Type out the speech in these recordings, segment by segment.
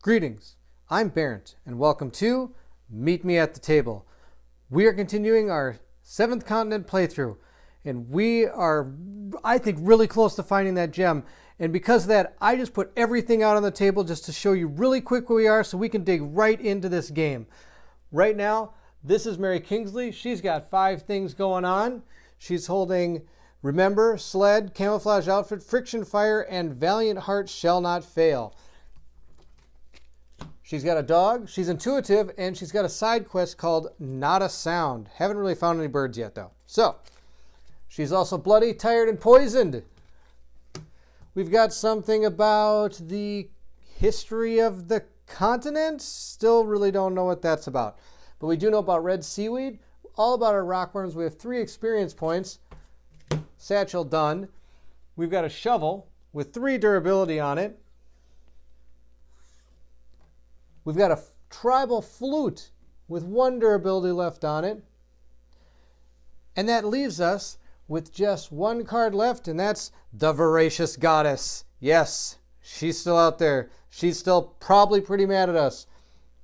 Greetings, I'm Barrett, and welcome to Meet Me at the Table. We are continuing our 7th continent playthrough, and we are, I think, really close to finding that gem. And because of that, I just put everything out on the table just to show you really quick where we are so we can dig right into this game. Right now, this is Mary Kingsley. She's got 5 things going on. She's holding Remember, Sled, Camouflage Outfit, Friction Fire, and Valiant Heart Shall Not Fail. She's got a dog, she's intuitive, and she's got a side quest called Not a Sound. Haven't really found any birds yet, though. So, she's also bloody, tired, and poisoned. We've got something about the history of the continent. Still really don't know what that's about. But we do know about red seaweed, all about our rockworms. We have 3 experience points. Satchel done. We've got a shovel with 3 durability on it. We've got a tribal flute with 1 durability left on it. And that leaves us with just 1 card left, and that's the Voracious Goddess. Yes, she's still out there. She's still probably pretty mad at us.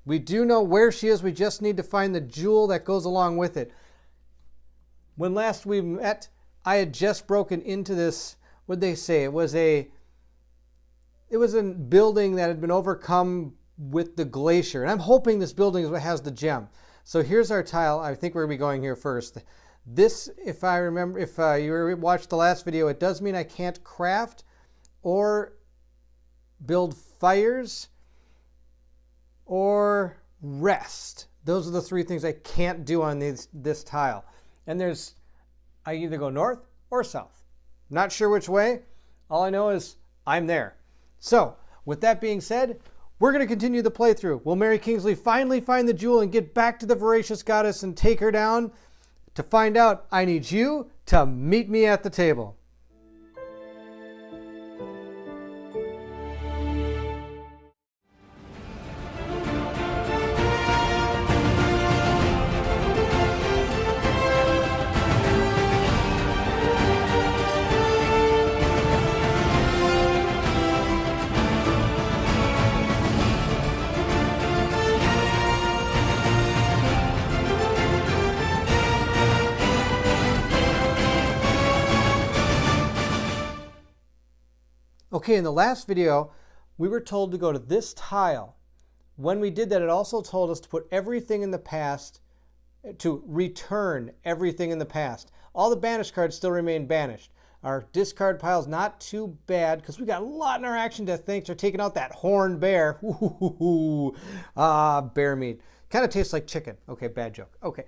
We do know where she is. We just need to find the jewel that goes along with it. When last we met, I had just broken into this, what'd they say? It was a building that had been overcome with the glacier. And I'm hoping this building is what has the gem. So here's our tile. I think we're going to be going here first. This, if I remember, if you watched the last video, it does mean I can't craft or build fires or rest. Those are the 3 things I can't do on this tile. And I either go north or south. Not sure which way. All I know is I'm there. So with that being said, we're going to continue the playthrough. Will Mary Kingsley finally find the jewel and get back to the Voracious Goddess and take her down? To find out, I need you to meet me at the table. Okay, in the last video, we were told to go to this tile. When we did that, it also told us to put everything in the past, to return everything in the past. All the banished cards still remain banished. Our discard pile's not too bad because we got a lot in our action death thanks for taking out that horned bear. Bear meat. Kind of tastes like chicken. Okay, bad joke. Okay.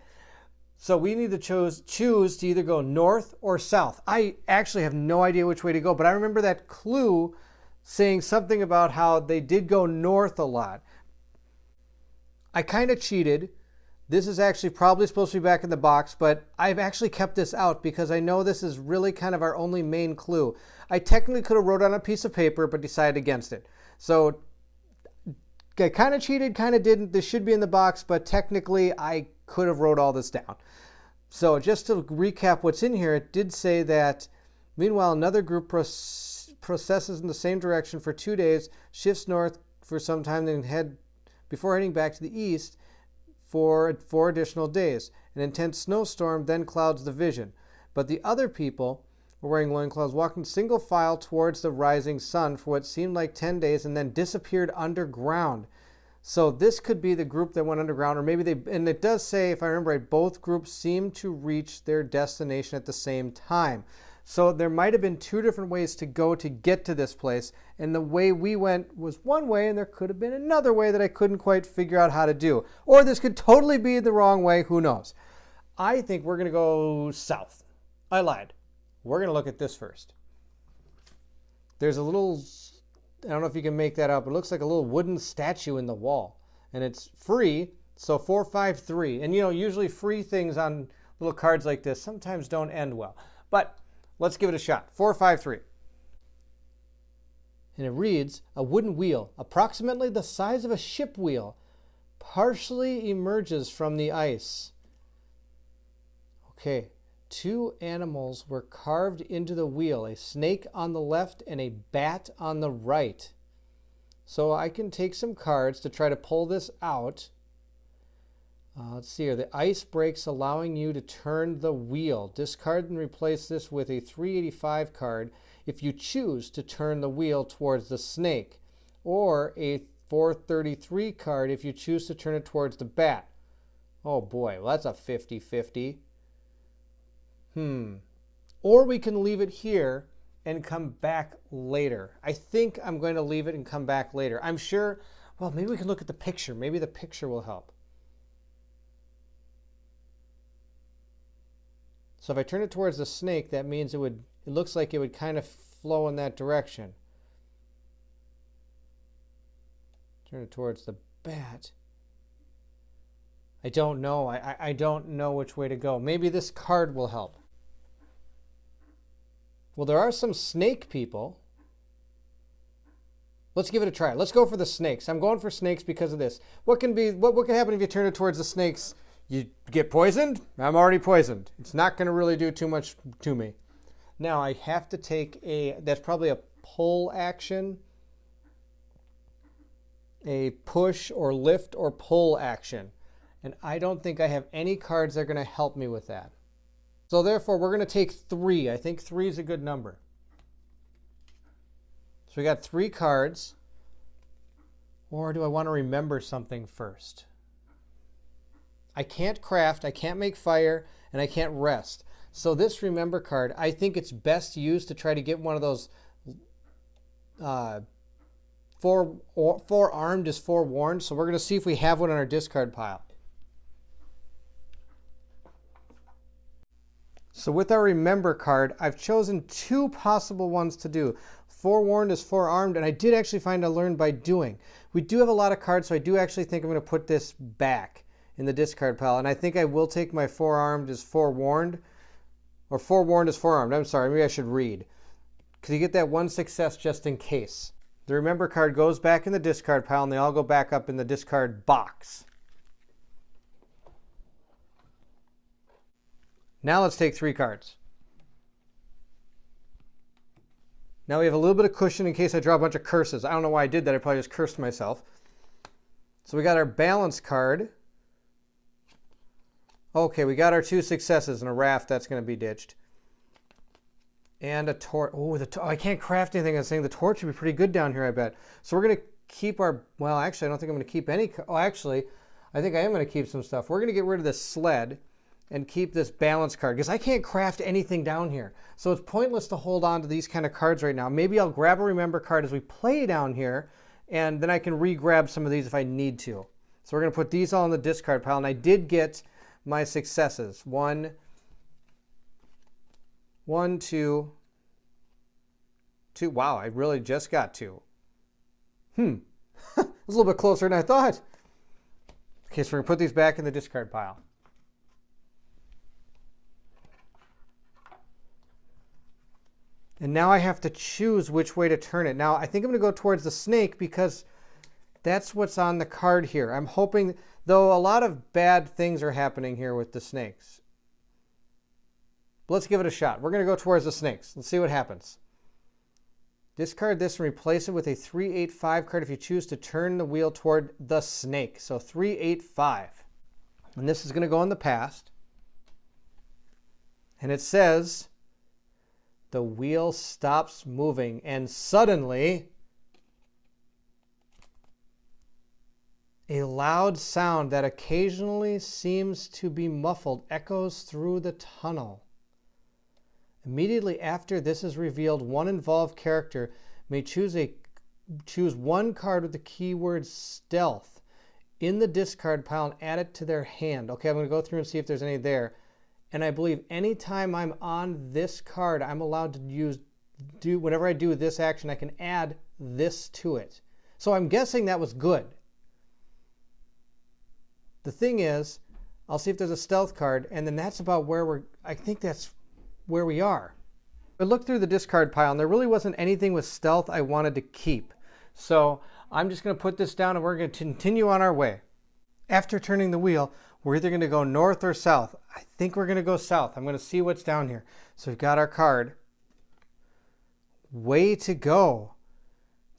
So we need to choose to either go north or south. I actually have no idea which way to go, but I remember that clue saying something about how they did go north a lot. I kind of cheated. This is actually probably supposed to be back in the box, but I've actually kept this out because I know this is really kind of our only main clue. I technically could have wrote on a piece of paper, but decided against it. So I kind of cheated, kind of didn't. This should be in the box, but technically I could have wrote all this down. So just to recap what's in here, it did say that, meanwhile, another group processes in the same direction for 2 days, shifts north for some time, then before heading back to the east for 4 additional days. An intense snowstorm then clouds the vision. But the other people were wearing loincloths, walking single file towards the rising sun for what seemed like 10 days and then disappeared underground. So this could be the group that went underground, or maybe and it does say, if I remember right, both groups seem to reach their destination at the same time. So there might have been 2 different ways to go to get to this place, and the way we went was one way, and there could have been another way that I couldn't quite figure out how to do. Or this could totally be the wrong way, who knows. I think we're going to go south. I lied. We're going to look at this first. There's a little, I don't know if you can make that out, but it looks like a little wooden statue in the wall. And it's free, so 453. And you know, usually free things on little cards like this sometimes don't end well. But let's give it a shot. 453. And it reads, a wooden wheel, approximately the size of a ship wheel, partially emerges from the ice. Okay, 2 animals were carved into the wheel, a snake on the left and a bat on the right. So I can take some cards to try to pull this out. Let's see here. The ice breaks, allowing you to turn the wheel. Discard and replace this with a 385 card if you choose to turn the wheel towards the snake, or a 433 card if you choose to turn it towards the bat. Oh boy, well that's a 50-50. Or we can leave it here and come back later. I think I'm going to leave it and come back later. I'm sure, well, maybe we can look at the picture. Maybe the picture will help. So if I turn it towards the snake, that means it looks like it would kind of flow in that direction. Turn it towards the bat. I don't know. I don't know which way to go. Maybe this card will help. Well, there are some snake people. Let's give it a try. Let's go for the snakes. I'm going for snakes because of this. What can happen if you turn it towards the snakes? You get poisoned? I'm already poisoned. It's not going to really do too much to me. Now I have to take that's probably a pull action, a push or lift or pull action. And I don't think I have any cards that are going to help me with that. So therefore, we're going to take 3. I think 3 is a good number. So we got 3 cards. Or do I want to remember something first? I can't craft, I can't make fire, and I can't rest. So this remember card, I think it's best used to try to get one of those forearmed is forewarned. So we're going to see if we have one on our discard pile. So with our remember card, I've chosen 2 possible ones to do. Forewarned is forearmed, and I did actually find I learned by doing. We do have a lot of cards, so I do actually think I'm going to put this back in the discard pile. And I think I will take my forearmed is forewarned, or forewarned is forearmed. I'm sorry, maybe I should read. Because you get that 1 success just in case. The remember card goes back in the discard pile, and they all go back up in the discard box. Now let's take 3 cards. Now we have a little bit of cushion in case I draw a bunch of curses. I don't know why I did that. I probably just cursed myself. So we got our balance card. Okay, we got our 2 successes and a raft. That's going to be ditched. And a torch. Oh, I can't craft anything. I was saying the torch would be pretty good down here, I bet. So we're going to keep our... Well, actually, I don't think I'm going to keep any... Oh, actually, I think I am going to keep some stuff. We're going to get rid of this sled and keep this balance card because I can't craft anything down here. So it's pointless to hold on to these kind of cards right now. Maybe I'll grab a remember card as we play down here, and then I can re-grab some of these if I need to. So we're going to put these all in the discard pile, and I did get my successes. 1, 2, 2. Wow, I really just got 2. It was a little bit closer than I thought. Okay, so we're going to put these back in the discard pile. And now I have to choose which way to turn it. Now, I think I'm going to go towards the snake because that's what's on the card here. I'm hoping, though a lot of bad things are happening here with the snakes. But let's give it a shot. We're going to go towards the snakes. Let's see what happens. Discard this and replace it with a 385 card if you choose to turn the wheel toward the snake. So 385. And this is going to go in the past. And it says... The wheel stops moving, and suddenly a loud sound that occasionally seems to be muffled echoes through the tunnel. Immediately after this is revealed, one involved character may choose 1 card with the keyword stealth in the discard pile and add it to their hand. Okay, I'm going to go through and see if there's any there. And I believe anytime I'm on this card, I'm allowed to whenever I do this action, I can add this to it. So I'm guessing that was good. The thing is, I'll see if there's a stealth card, and then that's about where I think that's where we are. I looked through the discard pile, and there really wasn't anything with stealth I wanted to keep. So I'm just going to put this down, and we're going to continue on our way. After turning the wheel, we're either going to go north or south. I think we're going to go south. I'm going to see what's down here. So we've got our card. Way to go.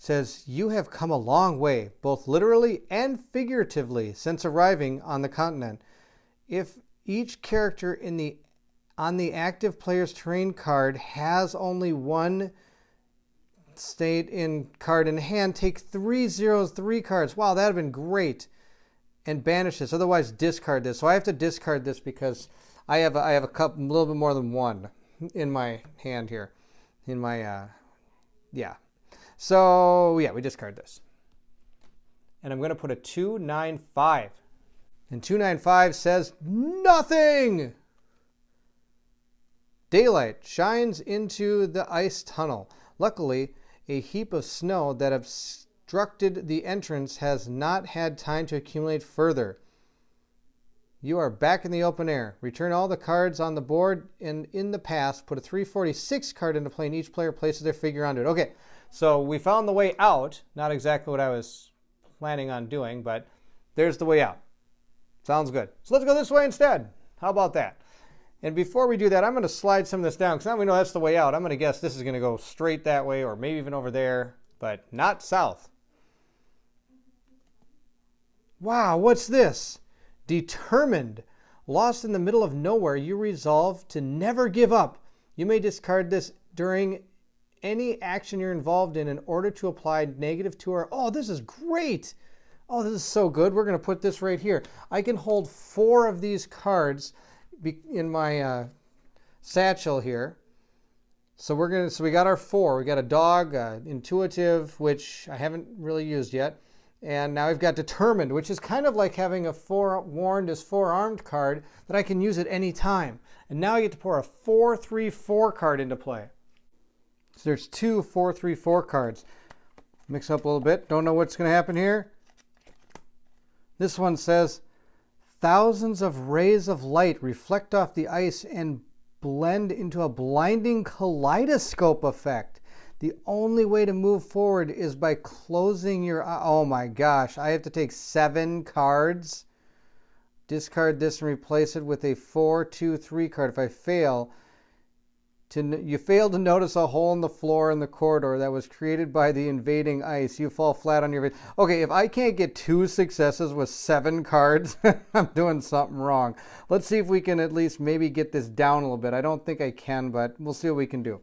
says, you have come a long way, both literally and figuratively, since arriving on the continent. If each character on the active player's terrain card has only one card in hand, take 3 zeros, 3 cards. Wow, that would have been great. And banish this. Otherwise, discard this. So I have to discard this because I have a little bit more than one in my hand here. In my yeah. So yeah, we discard this. And I'm going to put a 295. And 295 says nothing. Daylight shines into the ice tunnel. Luckily, a heap of snow that obstructed the entrance has not had time to accumulate further. You are back in the open air. Return all the cards on the board, and in the past, put a 346 card into play, and each player places their figure onto it. Okay, so we found the way out. Not exactly what I was planning on doing, but there's the way out. Sounds good. So let's go this way instead. How about that? And before we do that, I'm going to slide some of this down, because now we know that's the way out. I'm going to guess this is going to go straight that way, or maybe even over there, but not south. Wow, what's this? Determined. Lost in the middle of nowhere, you resolve to never give up. You may discard this during any action you're involved in order to apply -2 or... Oh, this is great. Oh, this is so good. We're going to put this right here. I can hold 4 of these cards in my satchel here. So we got our 4. We got a dog, intuitive, which I haven't really used yet. And now we've got determined, which is kind of like having a forewarned is forearmed card that I can use at any time. And now I get to pour a 4-3-4 card into play. So there's 2 4-3-4 cards. Mix up a little bit. Don't know what's going to happen here. This one says, thousands of rays of light reflect off the ice and blend into a blinding kaleidoscope effect. The only way to move forward is by closing your eye. Oh my gosh, I have to take 7 cards. Discard this and replace it with a 4-2-3 card. If I fail, you fail to notice a hole in the floor in the corridor that was created by the invading ice. You fall flat on your face. Okay, if I can't get 2 successes with 7 cards, I'm doing something wrong. Let's see if we can at least maybe get this down a little bit. I don't think I can, but we'll see what we can do.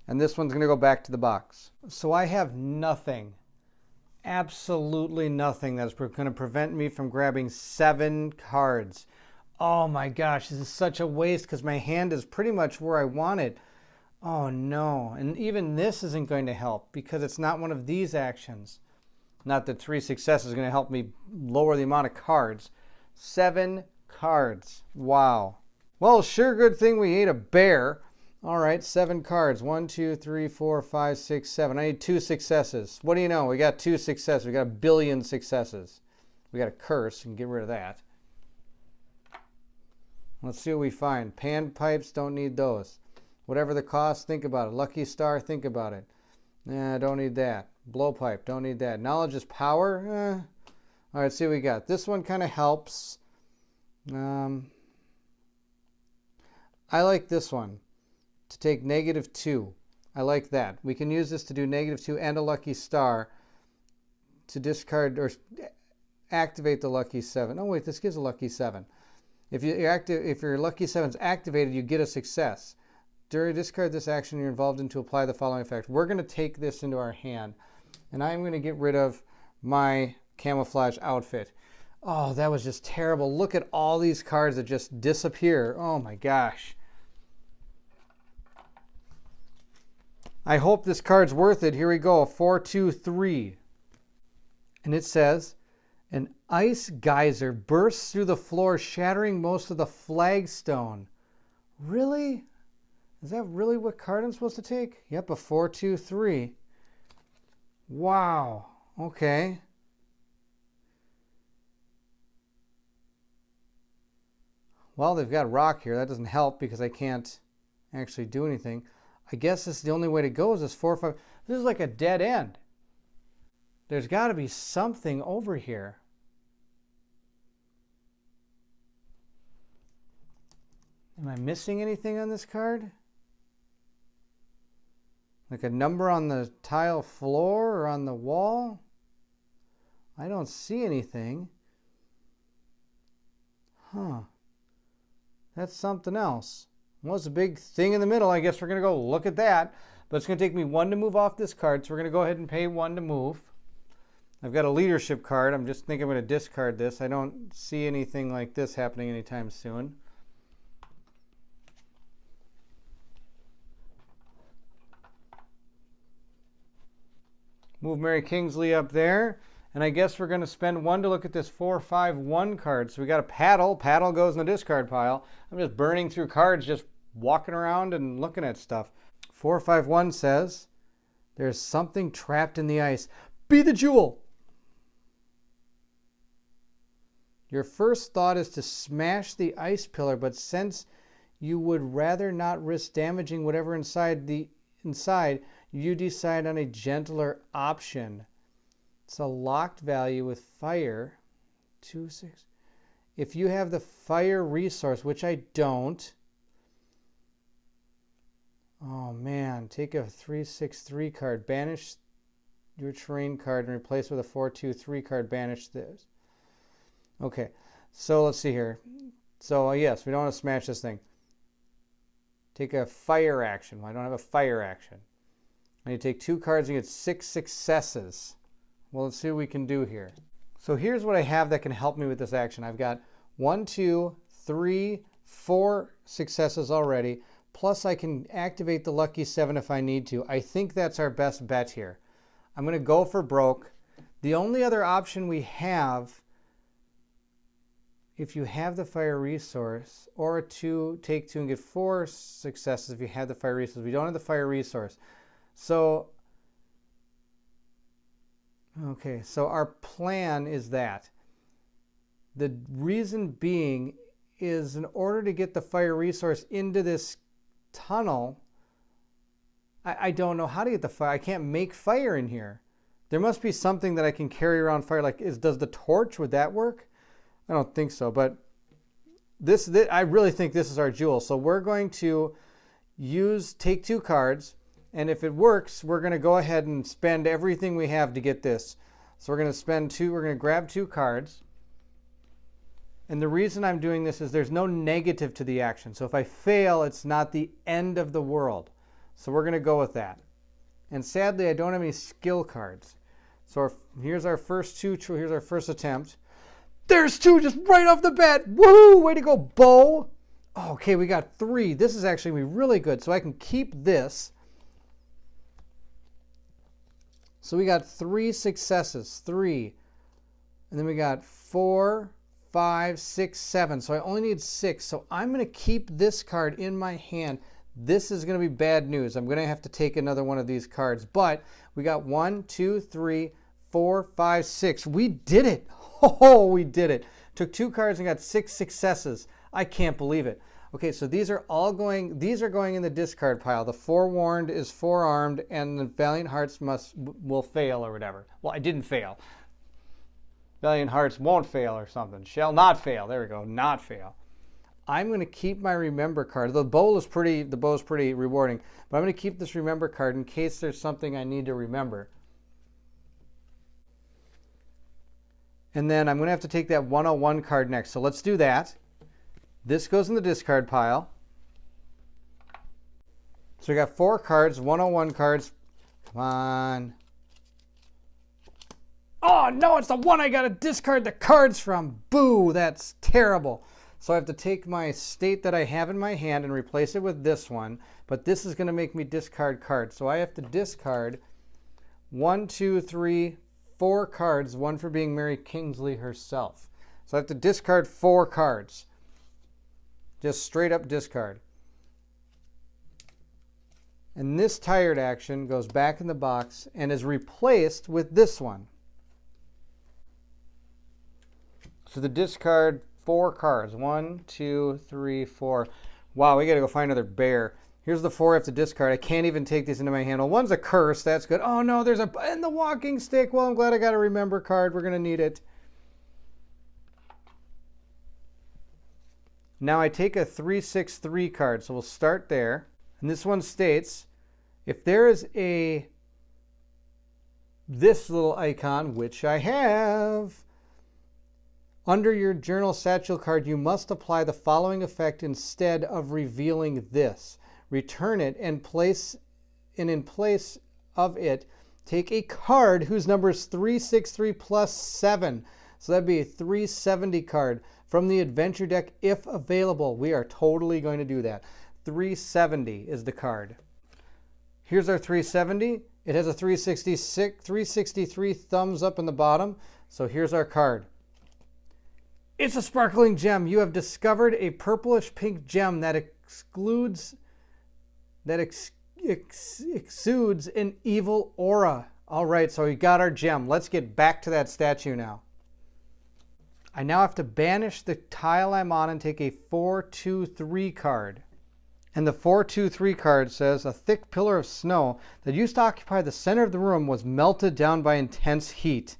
And this one's going to go back to the box. So I have nothing, absolutely nothing that's going to prevent me from grabbing 7 cards. Oh my gosh, this is such a waste because my hand is pretty much where I want it. Oh no, and even this isn't going to help because it's not one of these actions. Not that 3 successes is going to help me lower the amount of cards. 7 cards, wow. Well, sure good thing we ate a bear. All right, 7 cards. 1, 2, 3, 4, 5, 6, 7. I need 2 successes. What do you know? We got 2 successes. We got 1 billion successes. We got a curse and get rid of that. Let's see what we find. Pan pipes, don't need those. Whatever the cost, think about it. Lucky star, think about it. Nah, don't need that. Blowpipe, don't need that. Knowledge is power. All right, see what we got. This one kind of helps. I like this one. To take -2. I like that. We can use this to do -2 and a lucky star to discard or activate the lucky 7. Oh wait, this gives a lucky 7. If your lucky 7's activated, you get a success. Discard this action you're involved in to apply the following effect. We're going to take this into our hand, and I'm going to get rid of my camouflage outfit. Oh, that was just terrible. Look at all these cards that just disappear. Oh my gosh. I hope this card's worth it. Here we go, 4-2-3. And it says, an ice geyser bursts through the floor, shattering most of the flagstone. Really? Is that really what card I'm supposed to take? Yep, a 4-2-3. Wow. Okay. Well, they've got rock here. That doesn't help because I can't actually do anything. I guess this is the only way to go is this 4-5. This is like a dead end. There's got to be something over here. Am I missing anything on this card? Like a number on the tile floor or on the wall? I don't see anything. Huh. That's something else. Well, it's a big thing in the middle. I guess we're going to go look at that. But it's going to take me 1 to move off this card. So we're going to go ahead and pay 1 to move. I've got a leadership card. I'm just thinking I'm going to discard this. I don't see anything like this happening anytime soon. Move Mary Kingsley up there. And I guess we're going to spend 1 to look at this 4-5-1 card. So we got a paddle. Paddle goes in the discard pile. I'm just burning through cards, just walking around and looking at stuff. 4-5-1 says, there's something trapped in the ice. Be the jewel. Your first thought is to smash the ice pillar, but since you would rather not risk damaging whatever inside, you decide on a gentler option. It's a locked value with fire. 2-6. If you have the fire resource, which I don't. Oh man, take a 3-6-3 card. Banish your terrain card and replace with a 4-2-3 card. Banish this. Okay, so let's see here. So yes, we don't want to smash this thing. Take a fire action. Well, I don't have a fire action. I need to take 2 cards and get 6 successes. Well, let's see what we can do here. So here's what I have that can help me with this action. I've got 1, 2, 3, 4 successes already. Plus I can activate the lucky 7 if I need to. I think that's our best bet here. I'm going to go for broke. The only other option we have, if you have the fire resource, or take 2 and get 4 successes if you have the fire resource. We don't have the fire resource. So, okay, so our plan is that. The reason being is in order to get the fire resource into this tunnel, I don't know how to get the fire. I can't make fire in here. There must be something that I can carry around fire. Like, does the torch, would that work? I don't think so, but this I really think this is our jewel. So we're going to take 2 cards, and if it works, we're going to go ahead and spend everything we have to get this. So we're going to spend 2, we're going to grab 2 cards. And the reason I'm doing this is there's no negative to the action. So if I fail, it's not the end of the world. So we're going to go with that. And sadly, I don't have any skill cards. So here's our first 2, here's our first attempt. There's 2 just right off the bat. Woohoo! Way to go, Bo. Oh, okay, we got 3. This is actually going to be really good. So I can keep this. So we got 3 successes. 3. And then we got 4, 5, 6, 7. So I only need 6. So I'm going to keep this card in my hand. This is going to be bad news. I'm going to have to take another one of these cards. But we got 1, 2, 3, 4, 5, 6. We did it. Oh, we did it. Took 2 cards and got 6 successes. I can't believe it. Okay, so these are going in the discard pile. The forewarned is forearmed, and the Valiant Hearts will fail or whatever. Well, I didn't fail. Valiant Hearts won't fail or something. Shall not fail. There we go. Not fail. I'm going to keep my remember card. The bow is pretty rewarding, but I'm going to keep this remember card in case there's something I need to remember. And then I'm going to have to take that 101 card next. So let's do that. This goes in the discard pile. So we got 4 cards, 101 cards. Come on. Oh, no, it's the one I got to discard the cards from. Boo, that's terrible. So I have to take my state that I have in my hand and replace it with this one. But this is going to make me discard cards. So I have to discard 1, 2, 3, 4 cards, 1 for being Mary Kingsley herself. So I have to discard 4 cards. Just straight up discard. And this tired action goes back in the box and is replaced with this one. So the discard 4 cards. 1, 2, 3, 4. Wow, we got to go find another bear. Here's the 4 I have to discard. I can't even take these into my hand. Well, one's a curse. That's good. Oh, no, there's and the walking stick. Well, I'm glad I got a remember card. We're going to need it. Now I take a 3-6-3 card. So we'll start there. And this one states, if there is this little icon, which I have, under your journal satchel card, you must apply the following effect instead of revealing this. Return it and in place of it, take a card whose number is 363 plus 7. So that'd be a 370 card from the adventure deck if available. We are totally going to do that. 370 is the card. Here's our 370. It has a 363 thumbs up in the bottom. So here's our card. It's a sparkling gem. You have discovered a purplish pink gem that exudes an evil aura. All right, so we got our gem. Let's get back to that statue now. I now have to banish the tile I'm on and take a 4-2-3 card. And the 4-2-3 card says, a thick pillar of snow that used to occupy the center of the room was melted down by intense heat.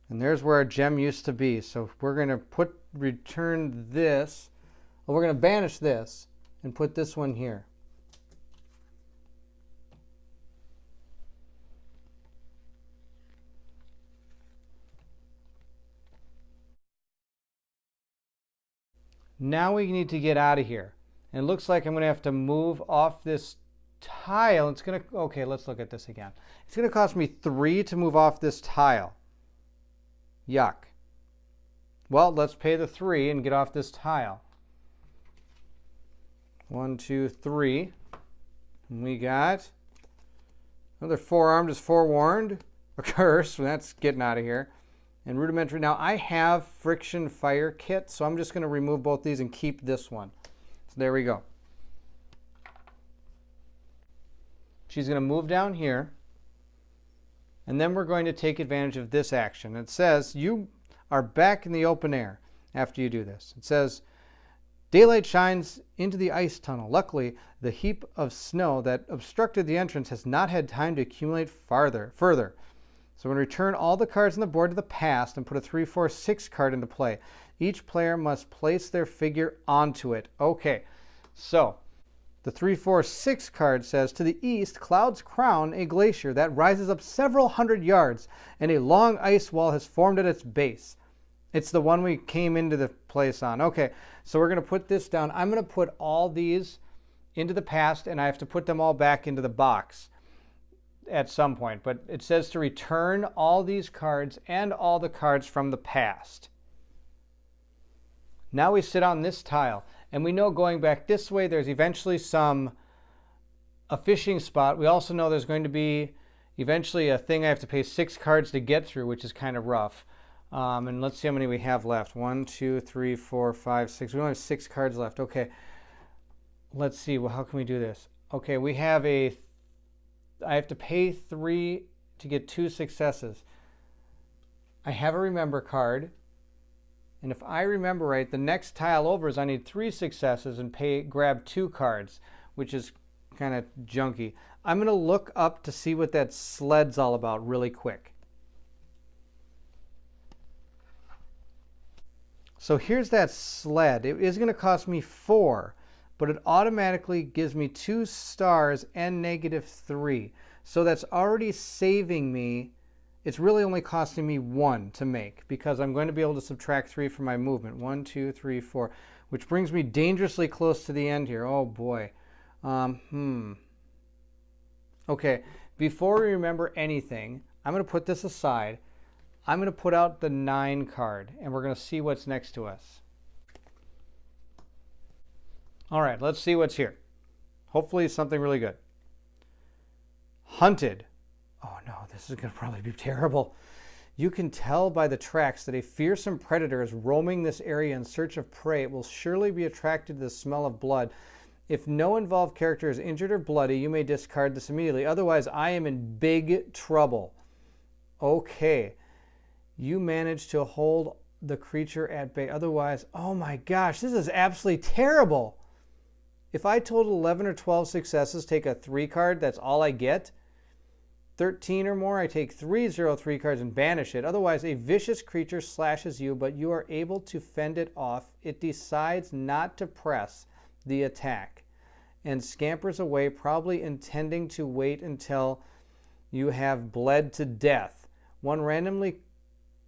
And there's where our gem used to be. So we're going to return this. Well, we're going to banish this and put this one here. Now we need to get out of here. And it looks like I'm going to have to move off this tile. It's going to, okay, let's look at this again. It's going to cost me 3 to move off this tile. Yuck. Well, let's pay the 3 and get off this tile. 1, 2, 3. And we got another forearmed is forewarned. A curse. That's getting out of here. And rudimentary. Now I have friction fire kit, so I'm just going to remove both these and keep this one. So there we go. She's going to move down here. And then we're going to take advantage of this action. It says you are back in the open air after you do this. It says daylight shines into the ice tunnel. Luckily, the heap of snow that obstructed the entrance has not had time to accumulate further. So we're going to return all the cards on the board to the past and put a 3-4-6 card into play. Each player must place their figure onto it. Okay, so the 3-4-6 card says, to the east, clouds crown a glacier that rises up several hundred yards, and a long ice wall has formed at its base. It's the one we came into the place on. Okay, so we're going to put this down. I'm going to put all these into the past, and I have to put them all back into the box at some point. But it says to return all these cards and all the cards from the past. Now we sit on this tile, and we know going back this way there's eventually a fishing spot. We also know there's going to be eventually a thing I have to pay 6 cards to get through, which is kind of rough. And let's see how many we have left. 1, 2, 3, 4, 5, 6. We only have 6 cards left. Okay. Let's see. Well, how can we do this? Okay, we have I have to pay 3 to get 2 successes. I have a remember card. And if I remember right, the next tile over is I need 3 successes and grab 2 cards, which is kind of junky. I'm going to look up to see what that sled's all about really quick. So here's that sled. It is going to cost me 4, but it automatically gives me 2 stars and -3. So that's already saving me. It's really only costing me 1 to make because I'm going to be able to subtract 3 from my movement. 1, 2, 3, 4, which brings me dangerously close to the end here. Oh boy. Okay, before we remember anything, I'm going to put this aside. I'm going to put out the 9 card, and we're going to see what's next to us. All right, let's see what's here. Hopefully something really good. Hunted. Oh no, this is going to probably be terrible. You can tell by the tracks that a fearsome predator is roaming this area in search of prey. It will surely be attracted to the smell of blood. If no involved character is injured or bloody, you may discard this immediately. Otherwise, I am in big trouble. Okay. You managed to hold the creature at bay. Otherwise, oh my gosh, this is absolutely terrible. If I total 11 or 12 successes, take a 3 card, that's all I get. 13 or more, I take 3 cards and banish it. Otherwise, a vicious creature slashes you, but you are able to fend it off. It decides not to press the attack. and scampers away, probably intending to wait until you have bled to death. One random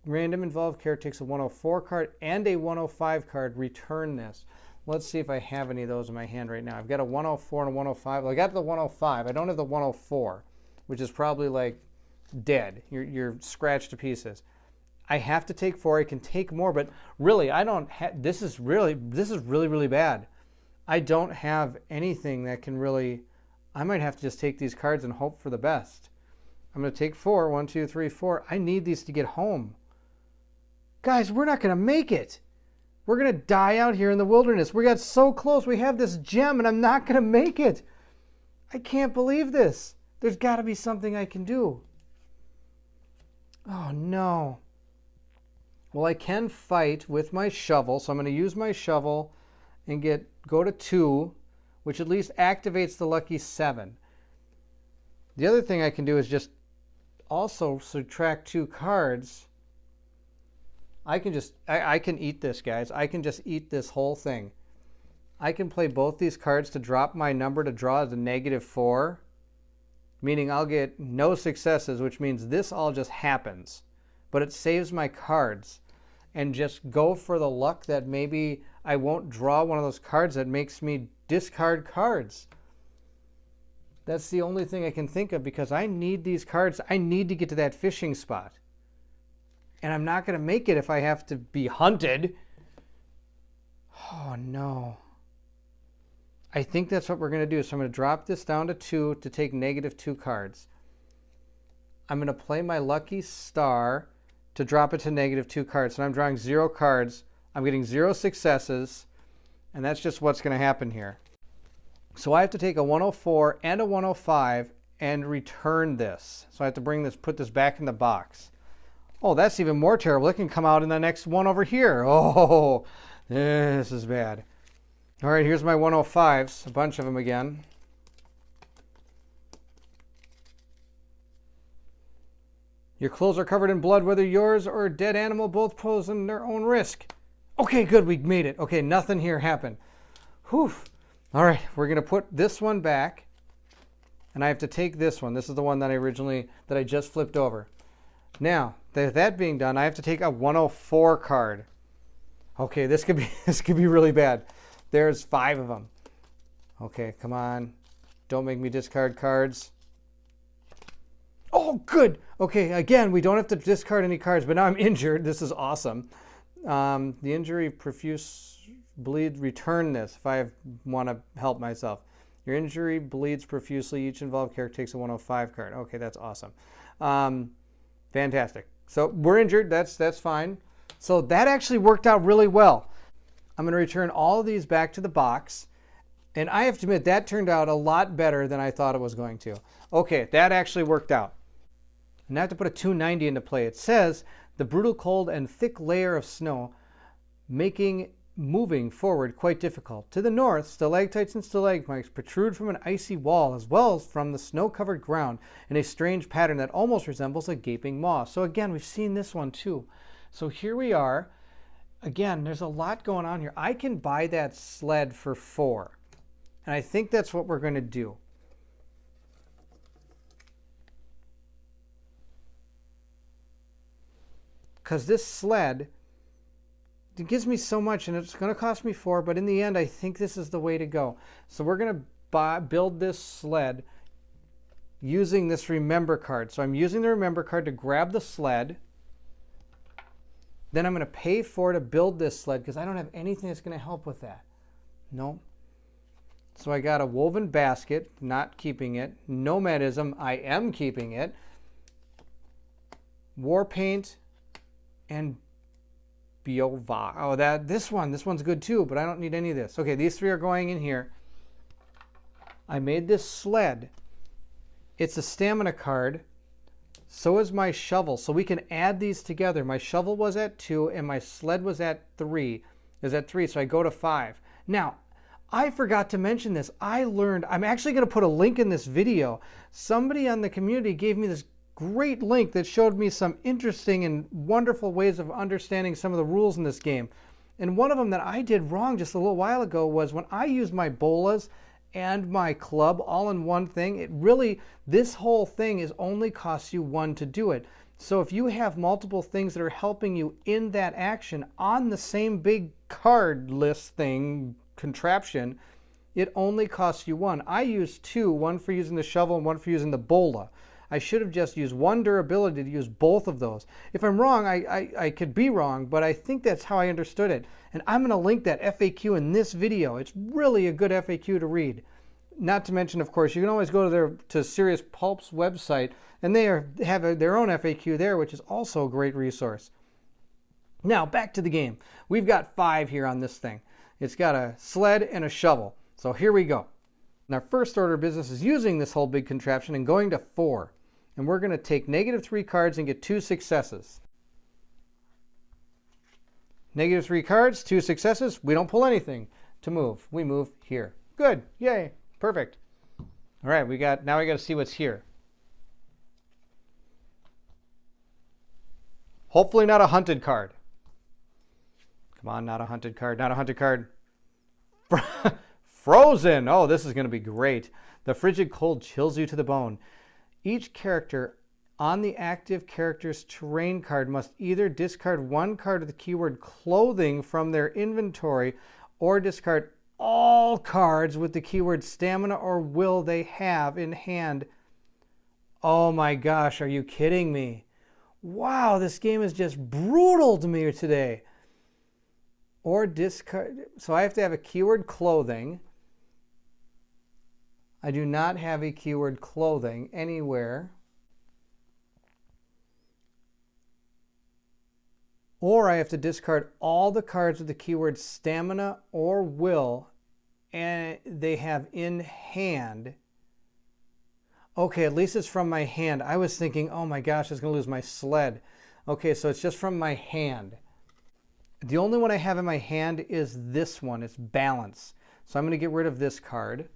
involved character takes a 104 card and a 105 card. Return this. Let's see if I have any of those in my hand right now. I've got a 104 and a 105. Well, I got the 105. I don't have the 104, which is probably like dead. You're scratched to pieces. I have to take 4. I can take more, but really, I don't have. This is really, really bad. I don't have anything that can really. I might have to just take these cards and hope for the best. I'm going to take 4. 1, 2, 3, 4. I need these to get home. Guys, we're not going to make it. We're going to die out here in the wilderness. We got so close. We have this gem, and I'm not going to make it. I can't believe this. There's got to be something I can do. Oh, no. Well, I can fight with my shovel, so I'm going to use my shovel and go to 2, which at least activates the lucky 7. The other thing I can do is just also subtract 2 cards. I can eat this, guys. I can just eat this whole thing. I can play both these cards to drop my number to draw to -4, meaning I'll get no successes, which means this all just happens. But it saves my cards, and just go for the luck that maybe I won't draw one of those cards that makes me discard cards. That's the only thing I can think of, because I need these cards. I need to get to that fishing spot. And I'm not going to make it if I have to be hunted. Oh, no. I think that's what we're going to do. So I'm going to drop this down to 2 to take -2 cards. I'm going to play my lucky star to drop it to -2 cards. So I'm drawing 0 cards. I'm getting 0 successes. And that's just what's going to happen here. So I have to take a 104 and a 105 and return this. So I have to put this back in the box. Oh, that's even more terrible. It can come out in the next one over here. Oh, this is bad. All right, here's my 105s, a bunch of them again. Your clothes are covered in blood, whether yours or a dead animal, both pose in their own risk. Okay, good, we made it. Okay, nothing here happened. Whew. All right, we're going to put this one back, and I have to take this one. This is the one that I just flipped over. Now, that being done, I have to take a 104 card. Okay, this could be really bad. There's 5 of them. Okay, come on. Don't make me discard cards. Oh, good. Okay, again, we don't have to discard any cards, but now I'm injured. This is awesome. The injury, profuse bleed, return this if I want to help myself. Your injury bleeds profusely. Each involved character takes a 105 card. Okay, that's awesome. Fantastic. So we're injured. That's fine. So that actually worked out really well. I'm going to return all of these back to the box. And I have to admit, that turned out a lot better than I thought it was going to. Okay, that actually worked out. Now I have to put a 290 into play. It says, the brutal cold and thick layer of snow making moving forward quite difficult. To the north, stalactites and stalagmites protrude from an icy wall as well as from the snow-covered ground in a strange pattern that almost resembles a gaping maw. So again, we've seen this one too. So here we are. Again, there's a lot going on here. I can buy that sled for 4. And I think that's what we're going to do. Because this sled, it gives me so much, and it's going to cost me 4, but in the end, I think this is the way to go. So we're going to build this sled using this remember card. So I'm using the remember card to grab the sled. Then I'm going to pay 4 to build this sled because I don't have anything that's going to help with that. No. So I got a woven basket, not keeping it. Nomadism, I am keeping it. War paint and Biova. Oh, this one's good too, but I don't need any of this. Okay, these 3 are going in here. I made this sled. It's a stamina card. So is my shovel. So we can add these together. My shovel was at 2 and my sled was at 3. Is at 3, so I go to 5. Now, I forgot to mention this. I'm actually going to put a link in this video. Somebody on the community gave me this great link that showed me some interesting and wonderful ways of understanding some of the rules in this game. And one of them that I did wrong just a little while ago was when I used my bolas and my club all in one thing. It really, this whole thing is only costs you 1 to do it. So if you have multiple things that are helping you in that action on the same big card list thing, contraption, it only costs you 1. I used 2, one for using the shovel and one for using the bola. I should have just used 1 durability to use both of those. If I'm wrong, I could be wrong, but I think that's how I understood it. And I'm going to link that FAQ in this video. It's really a good FAQ to read. Not to mention, of course, you can always go to Serious Poulp's website, and they have their own FAQ there, which is also a great resource. Now, back to the game. We've got 5 here on this thing. It's got a sled and a shovel. So here we go. And our first order of business is using this whole big contraption and going to 4. And we're going to take -3 cards and get 2 successes. -3 cards, 2 successes. We don't pull anything to move. We move here. Good. Yay. Perfect. All right, now we got to see what's here. Hopefully not a hunted card. Come on, not a hunted card. Not a hunted card. Frozen. Oh, this is going to be great. The frigid cold chills you to the bone. Each character on the active character's terrain card must either discard 1 card with the keyword clothing from their inventory or discard all cards with the keyword stamina or will they have in hand. Oh my gosh, are you kidding me? Wow, this game is just brutal to me today. Or discard, so I have to have a keyword clothing. I do not have a keyword clothing anywhere. Or I have to discard all the cards with the keyword stamina or will and they have in hand. Okay, at least it's from my hand. I was thinking, oh my gosh, I was going to lose my sled. Okay, so it's just from my hand. The only one I have in my hand is this one. It's balance. So I'm going to get rid of this card.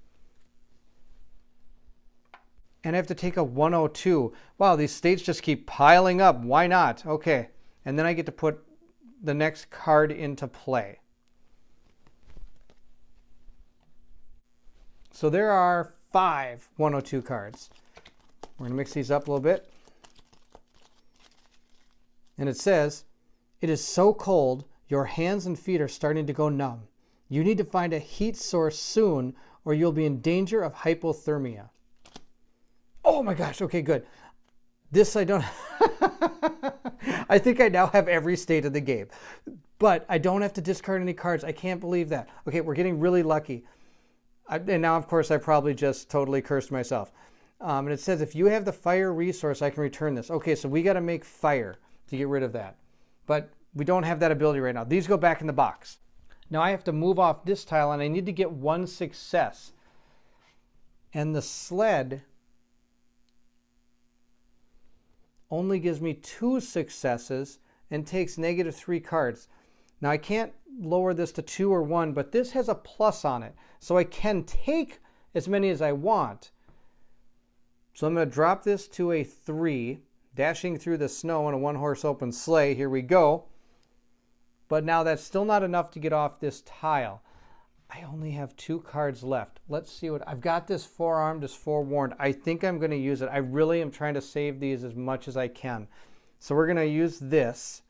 And I have to take a 102. Wow, these states just keep piling up. Why not? Okay. And then I get to put the next card into play. So there are 5 102 cards. We're going to mix these up a little bit. And it says, "It is so cold, your hands and feet are starting to go numb. You need to find a heat source soon or you'll be in danger of hypothermia." Oh my gosh, okay, good. This I don't... I think I now have every state of the game. But I don't have to discard any cards. I can't believe that. Okay, we're getting really lucky. And now, of course, I probably just totally cursed myself. And it says, if you have the fire resource, I can return this. Okay, so we got to make fire to get rid of that. But we don't have that ability right now. These go back in the box. Now I have to move off this tile, and I need to get 1 success. And the sled only gives me 2 successes and takes -3 cards. Now I can't lower this to 2 or 1, but this has a plus on it. So I can take as many as I want. So I'm going to drop this to a 3, dashing through the snow in a 1-horse open sleigh. Here we go. But now that's still not enough to get off this tile. I only have 2 cards left. Let's see what... I've got this forearmed as forewarned. I think I'm going to use it. I really am trying to save these as much as I can. So we're going to use this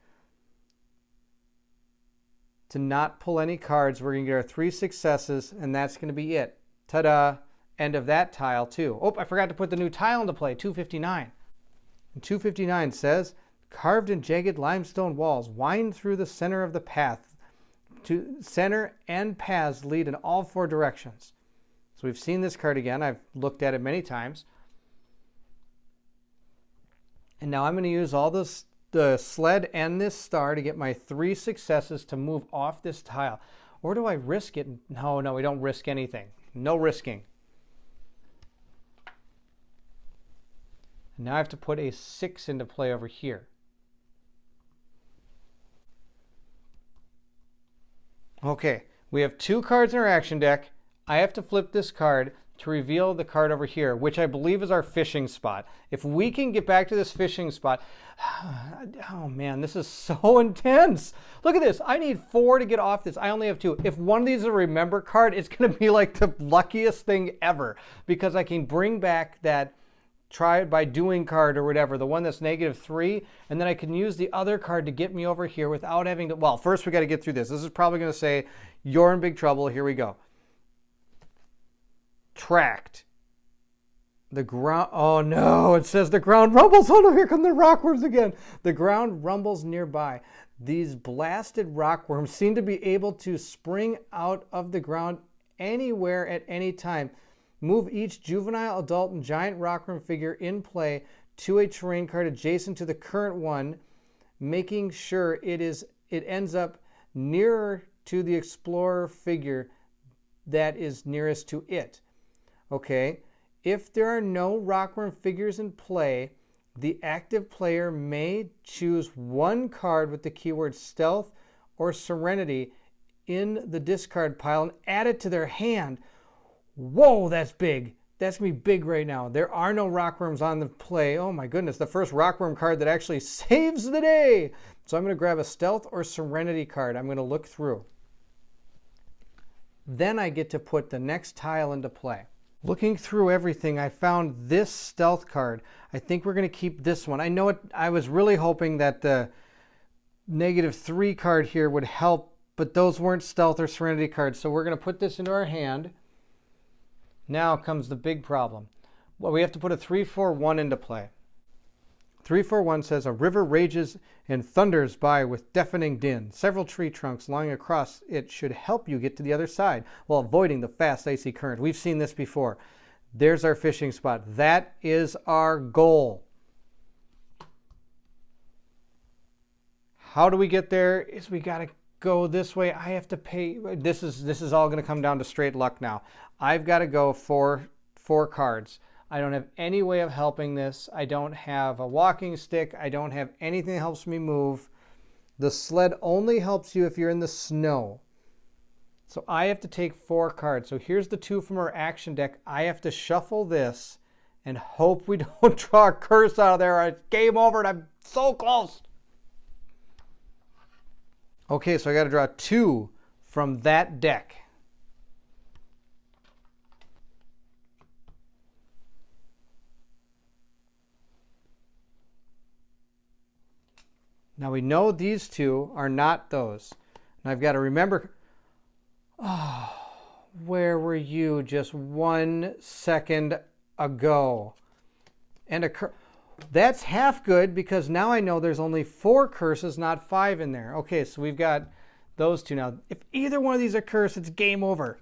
to not pull any cards. We're going to get our 3 successes, and that's going to be it. Ta-da! End of that tile, too. Oh, I forgot to put the new tile into play, 259. And 259 says, "Carved in jagged limestone walls, wind through the center of the path. To center and paths lead in all 4 directions." So we've seen this card again. I've looked at it many times. And now I'm going to use all this, the sled and this star to get my 3 successes to move off this tile. Or do I risk it? No, we don't risk anything. No risking. And now I have to put a 6 into play over here. Okay, we have 2 cards in our action deck. I have to flip this card. to reveal the card over here, which I believe is our fishing spot. If we can get back to this fishing spot, oh man, this is so intense. Look at this. I need 4 to get off this. I only have 2. If one of these is a remember card, it's going to be like the luckiest thing ever because I can bring back that try it by doing card or whatever, the one that's -3, and then I can use the other card to get me over here without having to, well, first we got to get through this. This is probably going to say, you're in big trouble. Here we go. Tracked. The ground, oh no, it says the ground rumbles. Oh no, here come the rockworms again. The ground rumbles nearby. These blasted rockworms seem to be able to spring out of the ground anywhere at any time. Move each juvenile, adult, and giant rockworm figure in play to a terrain card adjacent to the current one, making sure it ends up nearer to the explorer figure that is nearest to it. Okay, if there are no rockworm figures in play, the active player may choose one card with the keyword stealth or serenity in the discard pile and add it to their hand. Whoa, that's big. That's going to be big right now. There are no rockworms on the play. Oh my goodness, the first rockworm card that actually saves the day. So I'm going to grab a stealth or serenity card. I'm going to look through. Then I get to put the next tile into play. Looking through everything, I found this stealth card. I think we're going to keep this one. I know it. I was really hoping that the -3 card here would help, but those weren't stealth or serenity cards. So we're going to put this into our hand. Now comes the big problem. Well, we have to put a 3-4-1 into play. 3-4-1 says, a river rages and thunders by with deafening din. Several tree trunks lying across it should help you get to the other side while avoiding the fast icy current. We've seen this before. There's our fishing spot. That is our goal. How do we get there? Is we got to go this way. I have to pay. This is all going to come down to straight luck now. I've got to go for 4 cards. I don't have any way of helping this. I don't have a walking stick. I don't have anything that helps me move. The sled only helps you if you're in the snow. So I have to take 4 cards. So here's the 2 from our action deck. I have to shuffle this and hope we don't draw a curse out of there. It's game over and I'm so close. Okay, so I got to draw 2 from that deck. Now we know these 2 are not those. And I've got to remember, oh, where were you just 1 second ago? And that's half good because now I know there's only 4 curses, not 5 in there. Okay, so we've got those 2 now. If either one of these are cursed, it's game over.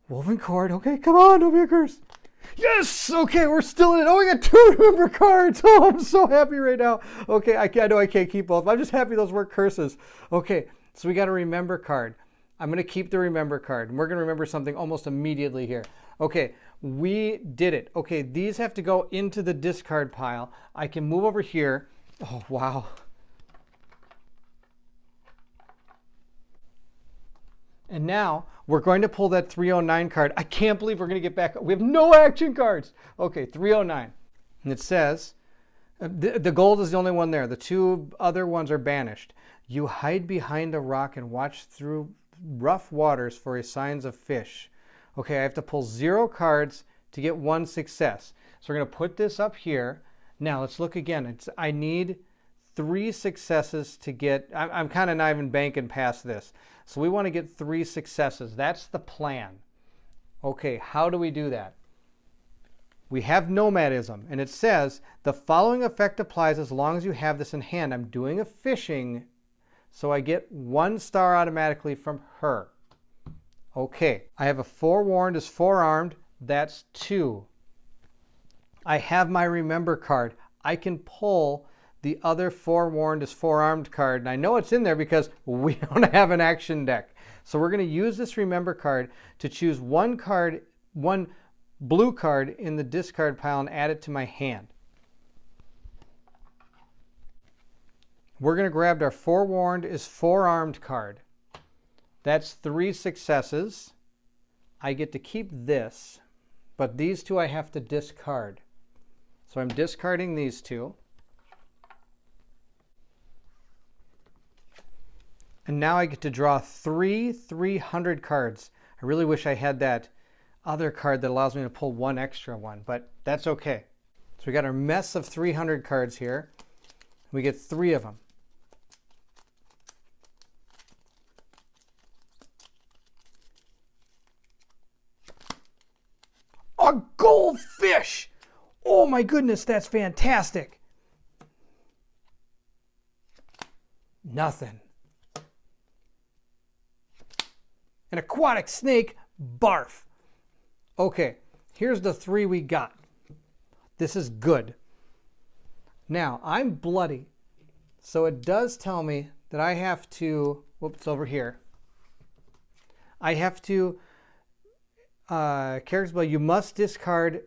Woven cord, okay, come on, don't be a curse. Yes! Okay, we're still in it. Oh, we got 2 remember cards. Oh, I'm so happy right now. Okay, I know I can't keep both. I'm just happy those weren't curses. Okay, so we got a remember card. I'm going to keep the remember card. And we're going to remember something almost immediately here. Okay, we did it. Okay, these have to go into the discard pile. I can move over here. Oh, wow. And now we're going to pull that 309 card. I can't believe we're going to get back. We have no action cards. Okay, 309. And it says, the gold is the only one there. The 2 other ones are banished. You hide behind a rock and watch through rough waters for signs of fish. Okay, I have to pull 0 cards to get 1 success. So we're going to put this up here. Now let's look again. I need 3 successes to get, I'm kind of not even banking past this. So we want to get 3 successes. That's the plan. Okay, how do we do that? We have nomadism, and it says the following effect applies as long as you have this in hand. I'm doing a fishing, so I get 1 star automatically from her. Okay, I have a forewarned is forearmed. That's 2. I have my remember card. I can pull the other forewarned is forearmed card. And I know it's in there because we don't have an action deck. So we're going to use this remember card to choose 1 card, 1 blue card in the discard pile and add it to my hand. We're going to grab our forewarned is forearmed card. That's 3 successes. I get to keep this. but these two I have to discard. So I'm discarding these two. And now I get to draw 300 cards. I really wish I had that other card that allows me to pull one extra one, but that's okay. So we got our mess of 300 cards here. We get 3 of them. A goldfish! Oh my goodness, that's fantastic. Nothing. An aquatic snake, barf. Okay, here's the 3 we got. This is good. Now, I'm bloody, so it does tell me that I have to, whoops, over here. I have to, characters below, you must discard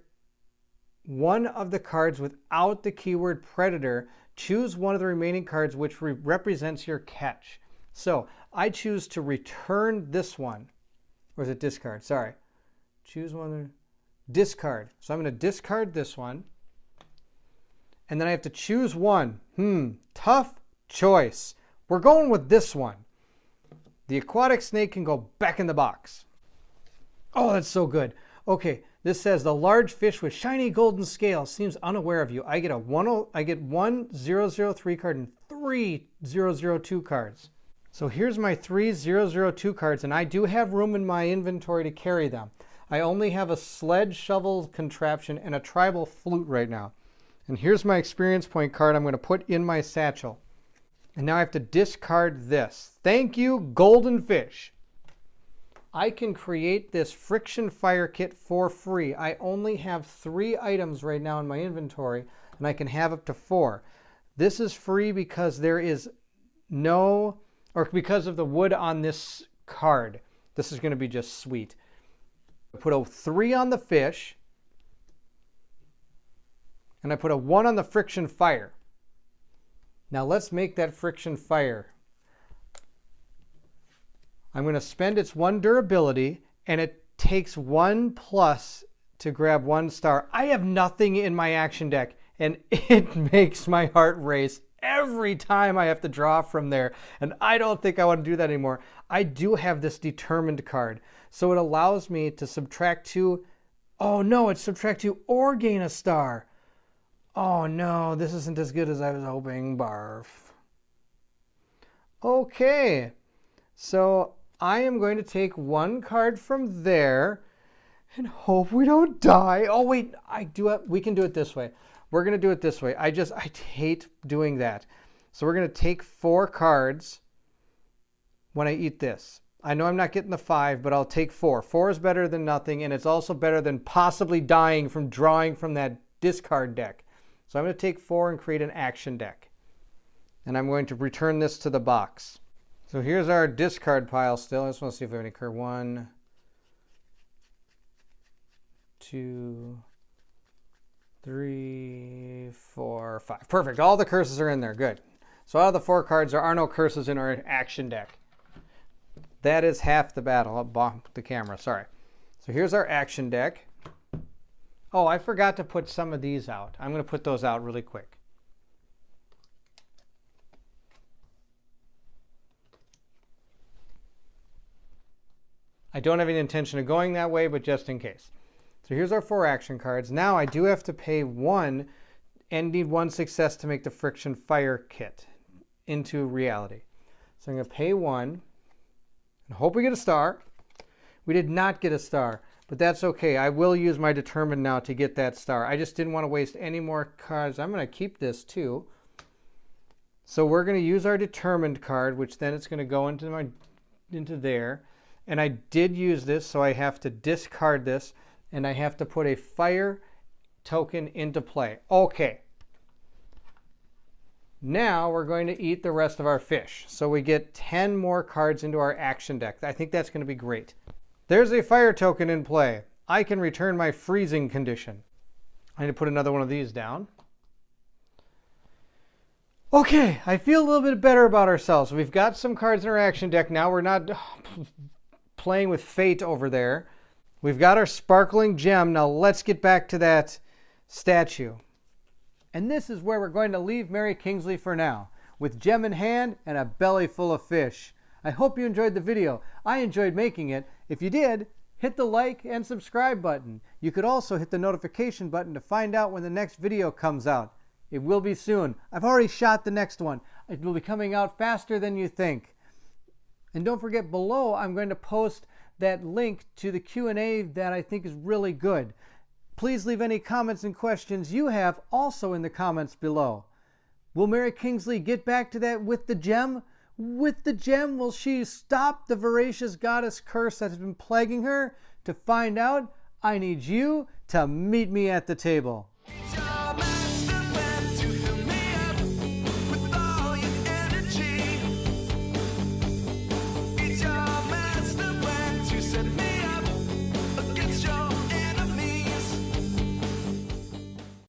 one of the cards without the keyword predator. Choose one of the remaining cards which represents your catch. So I choose to return this one. Or is it discard? Sorry. Choose one. Discard. So I'm going to discard this one. And then I have to choose one. Tough choice. We're going with this one. The aquatic snake can go back in the box. Oh, that's so good. Okay, this says the large fish with shiny golden scales seems unaware of you. I get one 003 card and 3 002 cards. So here's my 3 002 cards, and I do have room in my inventory to carry them. I only have a sled shovel contraption and a tribal flute right now. And here's my experience point card I'm going to put in my satchel. And now I have to discard this. Thank you, golden fish. I can create this friction fire kit for free. I only have 3 items right now in my inventory, and I can have up to 4. This is free because there is no, or because of the wood on this card. This is going to be just sweet. I put a 3 on the fish, and I put a 1 on the friction fire. Now let's make that friction fire. I'm going to spend its 1 durability, and it takes 1+ to grab 1 star. I have nothing in my action deck, and it makes my heart race every time I have to draw from there, and I don't think I want to do that anymore. I do have this determined card, so it allows me to subtract 2. Oh no, it's subtract 2 or gain a star. Oh no, this isn't as good as I was hoping. Barf. Okay, so I am going to take 1 card from there and hope we don't die. Oh wait, we can do it this way. We're going to do it this way. I hate doing that. So we're going to take 4 cards when I eat this. I know I'm not getting the 5, but I'll take 4. 4 is better than nothing, and it's also better than possibly dying from drawing from that discard deck. So I'm going to take 4 and create an action deck. And I'm going to return this to the box. So here's our discard pile still. I just want to see if we have any card. 1, 2, 3, 4, 5. Perfect. All the curses are in there. Good. So out of the 4 cards, there are no curses in our action deck. That is half the battle. I'll bump the camera. Sorry. So here's our action deck. Oh, I forgot to put some of these out. I'm going to put those out really quick. I don't have any intention of going that way, but just in case. So here's our 4 action cards. Now I do have to pay 1 and need 1 success to make the friction fire kit into reality. So I'm going to pay 1 and hope we get a star. We did not get a star, but that's okay. I will use my determined now to get that star. I just didn't want to waste any more cards. I'm going to keep this too. So we're going to use our determined card, which then it's going to go into there. And I did use this, so I have to discard this, and I have to put a fire token into play. Okay. Now we're going to eat the rest of our fish. So we get 10 more cards into our action deck. I think that's going to be great. There's a fire token in play. I can return my freezing condition. I need to put another one of these down. Okay, I feel a little bit better about ourselves. We've got some cards in our action deck now. We're not playing with fate over there. We've got our sparkling gem. Now let's get back to that statue. And this is where we're going to leave Mary Kingsley for now, with gem in hand and a belly full of fish. I hope you enjoyed the video. I enjoyed making it. If you did, hit the like and subscribe button. You could also hit the notification button to find out when the next video comes out. It will be soon. I've already shot the next one. It will be coming out faster than you think. And don't forget, below I'm going to post that link to the Q&A that I think is really good. Please leave any comments and questions you have also in the comments below. Will Mary Kingsley get back to that with the gem? With the gem, will she stop the voracious goddess curse that has been plaguing her? To find out, I need you to meet me at the table.